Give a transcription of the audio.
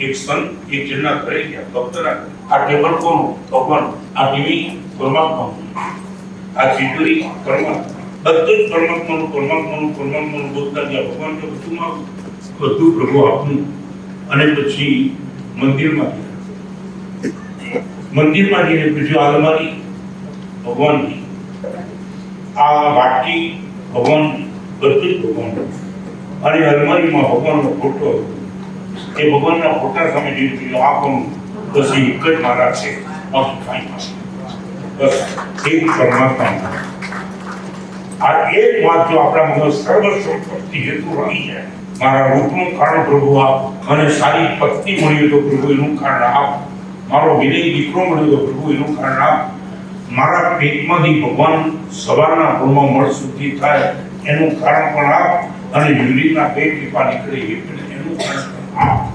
એક સંત એક જણના ઘરે ગયા. ભક્તના આ ટેબલ કોનું? ભગવાન. આ ટીવી પરમાત્મા. આ ચીટરી પરમાત્મા. બધું જ પરમાત્માનું બોલતા ગયા. ભગવાન તો બધું પ્રભુ આપનું. અને પછી મંદિરમાં જઈને પૂછ્યું, આલમારી ભગવાનની, આ વાટકી ભગવાનની, બધું જ ભગવાન. અને અલમારીમાં ભગવાનનો ફોટો હતો. એ ભગવાનના ફોટા સામે જોઈ પૂછ્યું, આ કોણ? પછી એક જ મારા છે, બાકી કાંઈ નથી. બસ એક પરમાત્મા. આ એક વાત જો આપણા મગજ સર્વસ્વપતિ હેતુ રહી જાય, મારા રૂપનું કારણ પ્રભુ આપ, મને સારી પત્ની મળી તો પ્રભુ એનું કારણ આપ, મારો વિનય દીકરો મળ્યો તો પ્રભુ એનું કારણ આપ, મારા પેટમાંથી ભગવાન સવારના પૂર્વમાં મળ સુધી થાય એનું કારણ પણ આપ, અને યુરિનના બે ટીપા નીકળે એનું કારણ આપ.